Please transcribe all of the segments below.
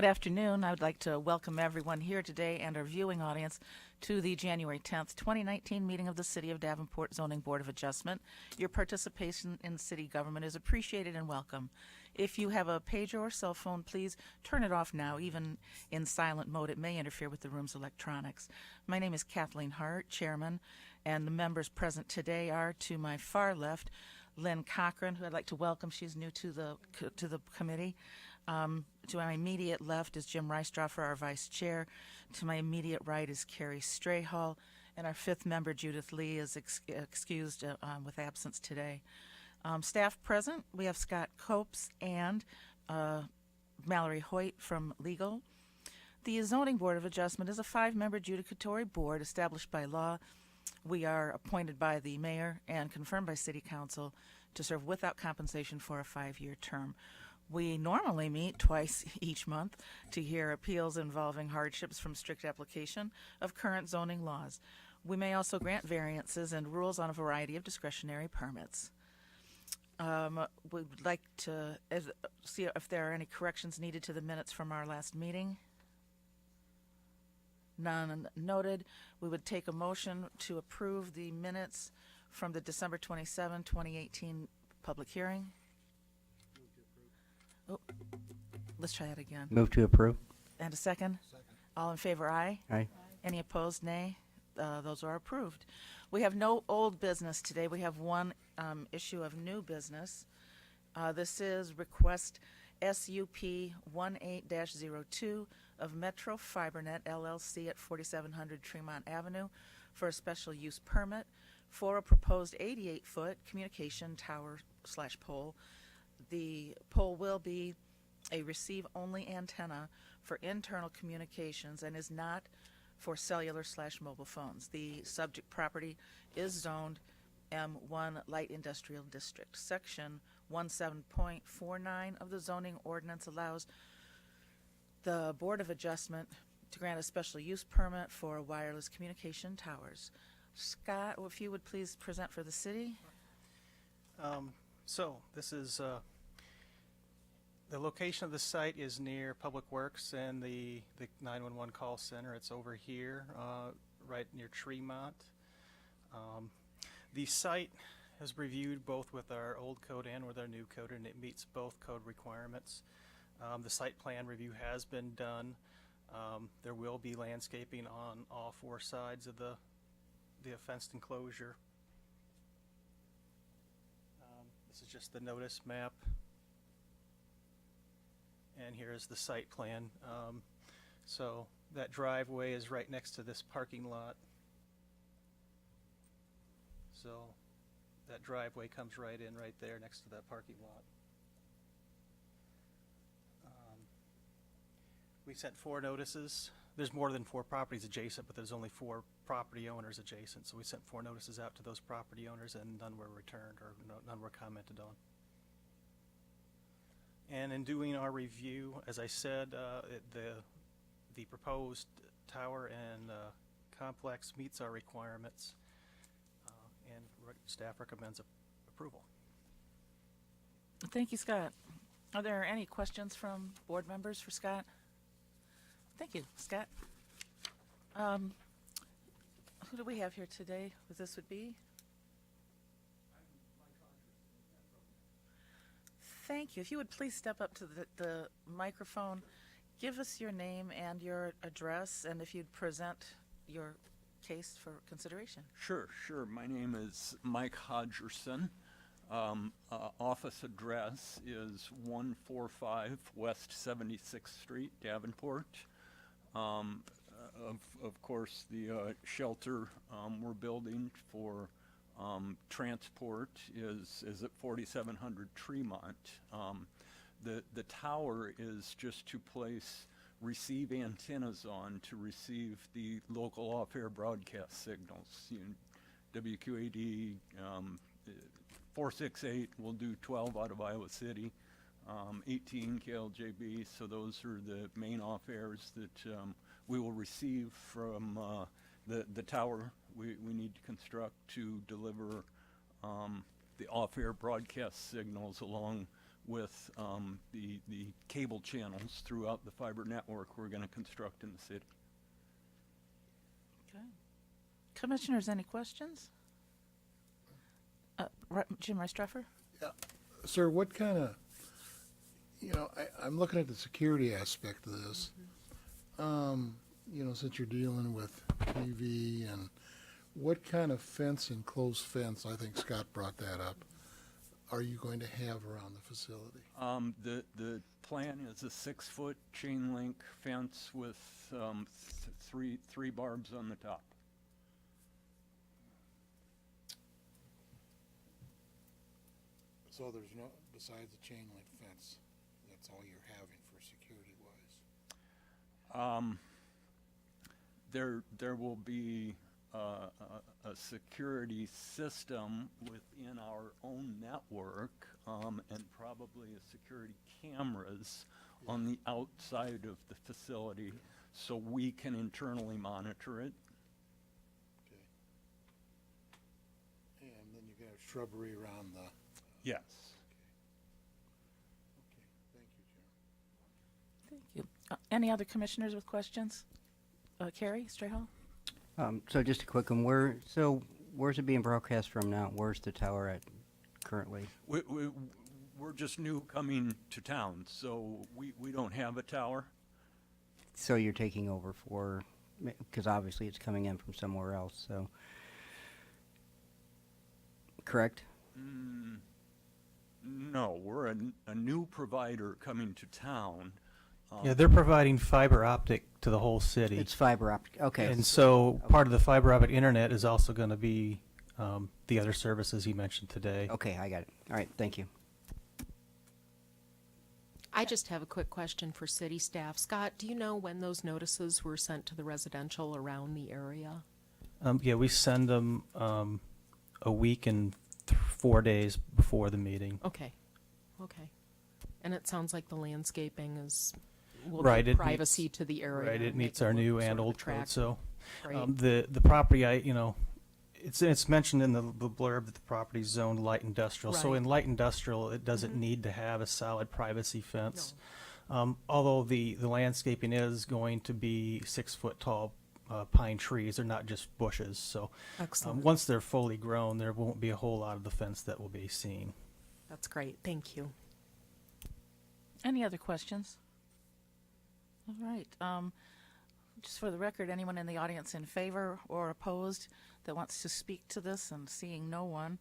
Good afternoon. I would like to welcome everyone here today and our viewing audience to the January 10th, 2019 meeting of the City of Davenport Zoning Board of Adjustment. Your participation in city government is appreciated and welcome. If you have a pager or cell phone, please turn it off now. Even in silent mode, it may interfere with the room's electronics. My name is Kathleen Hart, Chairman, and the members present today are, to my far left, Lynn Cochran, who I'd like to welcome. She's new to the committee. To my immediate left is Jim Reistroffer, our vice chair. To my immediate right is Carrie Strayhall, and our fifth member, Judith Lee, is excused with absence today. Staff present, we have Scott Copes and Mallory Hoyt from legal. The Zoning Board of Adjustment is a 5-member judicatory board established by law. We are appointed by the mayor and confirmed by city council to serve without compensation for a 5-year term. We normally meet twice each month to hear appeals involving hardships from strict application of current zoning laws. We may also grant variances and rules on a variety of discretionary permits. We'd like to see if there are any corrections needed to the minutes from our last meeting. None noted. We would take a motion to approve the minutes from the December 27, 2018 public hearing. Oh, let's try that again. Move to approve. And a second? Second. All in favor, aye. Aye. Any opposed, nay. Those are approved. We have no old business today. We have one issue of new business. This is request SUP 18-02 of Metro FiberNet LLC at 4700 Tremont Avenue for a special use permit for a proposed 88-foot communication tower/pole. The pole will be a receive-only antenna for internal communications and is not for cellular/mobile phones. The subject property is zoned M1 Light Industrial District. Section 17.49 of the zoning ordinance allows the Board of Adjustment to grant a special use permit for wireless communication towers. Scott, if you would please present for the city. So this is the location of the site is near Public Works and the 911 call center. It's over here, right near Tremont. The site is reviewed both with our old code and with our new code, and it meets both code requirements. The site plan review has been done. There will be landscaping on all 4 sides of the fenced enclosure. This is just the notice map. And here is the site plan. So that driveway is right next to this parking lot. So that driveway comes right in right there next to that parking lot. We sent 4 notices. There's more than 4 properties adjacent, but there's only 4 property owners adjacent. So we sent 4 notices out to those property owners, and none were returned or none were commented on. And in doing our review, as I said, the proposed tower and complex meets our requirements, and staff recommends approval. Thank you, Scott. Are there any questions from board members for Scott? Thank you, Scott. Who do we have here today? This would be? Thank you. If you would please step up to the microphone, give us your name and your address, and if you'd present your case for consideration. Sure. My name is Mike Hodgerson. Office address is 145 West 76th Street, Davenport. Of course, the shelter we're building for transport is at 4700 Tremont. The tower is just to place receive antennas on to receive the local off-air broadcast signals. WQAD 468 will do 12 out of Iowa City, 18 KLJB, so those are the main off-airs that we will receive from the tower we need to construct to deliver the off-air broadcast signals along with the cable channels throughout the fiber network we're going to construct in the city. Okay. Commissioners, any questions? Jim Reistruffer? Sir, what kind of, I'm looking at the security aspect of this. Since you're dealing with TV and what kind of fence, enclosed fence, I think Scott brought that up, are you going to have around the facility? The plan is a 6-foot chain link fence with three barbs on the top. So there's no, besides the chain link fence, that's all you're having for security-wise? There will be a security system within our own network, and probably a security cameras on the outside of the facility, so we can internally monitor it. Okay. And then you got shrubbery around the... Yes. Okay, thank you, Jim. Thank you. Any other commissioners with questions? Carrie Strayhall? So just a quick one. Where's it being broadcast from now? Where's the tower at currently? We're just new coming to town, so we don't have a tower. So you're taking over for, because obviously it's coming in from somewhere else, so. Correct? No, we're a new provider coming to town. Yeah, they're providing fiber optic to the whole city. It's fiber optic, okay. And so part of the fiber optic internet is also going to be the other services he mentioned today. Okay, I got it. All right, thank you. I just have a quick question for city staff. Scott, do you know when those notices were sent to the residential around the area? Yeah, we send them a week and 4 days before the meeting. Okay. And it sounds like the landscaping will Right, give it privacy meets- to the area. Right, it and meets make our look new sort and of old code. attractive. So Great. the property, it's mentioned in the blurb that the property is zoned light industrial. So Right. in light industrial, it doesn't need to have a solid privacy fence. Although the landscaping is going to be 6-foot tall pine trees, they're not just bushes. So Excellent. once they're fully grown, there won't be a whole lot of the fence that will be seen. That's great. Thank you. Any other questions? All right. Just for the record, anyone in the audience in favor or opposed that wants to speak to this, and seeing no one,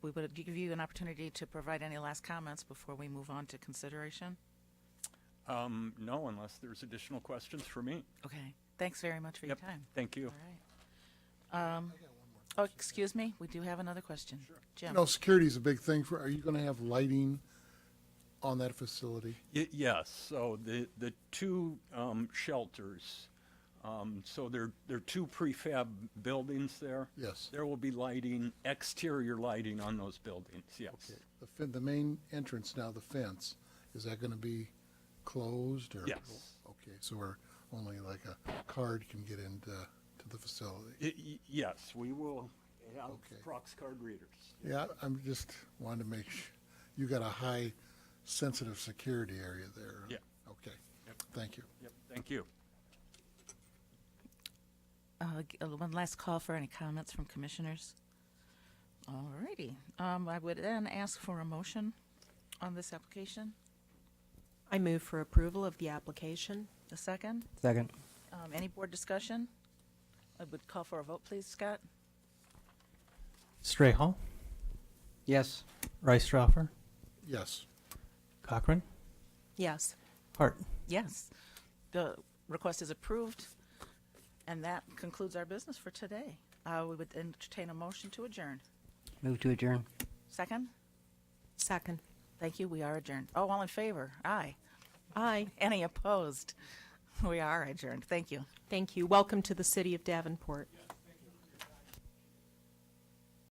we would give you an opportunity to provide any last comments before we move on to consideration. No, unless there's additional questions for me. Okay. Thanks very much for your Yep. time. Thank you. All right. Oh, excuse me. We do have another question. Sure. Jim. Security is a big thing are you going to have lighting on that facility? Yes, so the two shelters, so there are two prefab buildings there. Yes. There will be lighting, exterior lighting on those buildings, yes. Okay. The main entrance now, the fence, is that going to be closed? Or? Yes. Okay, so we're only like a card can get into the facility. Yes, we will have Okay. Prox card readers. Yeah, I'm just wanting to make sure. You got a high sensitive security area there. Yeah. Okay. Yep. Thank you. Yep, thank you. One last call for any comments from commissioners. All righty. I would then ask for a motion on this application. I move for approval of the application. A second. Second. Any board discussion? I would call for a vote, please, Scott. Strayhall, Yes. Reistroffer, Yes. Cochran, Yes. Hart. Yes. The request is approved, and that concludes our business for today. We would entertain a motion to adjourn. Move to adjourn. Second? Second. Thank you. We are adjourned. Oh, all in favor? Aye. Aye. Any opposed? We are adjourned. Thank you. Thank you. Welcome to the city of Davenport.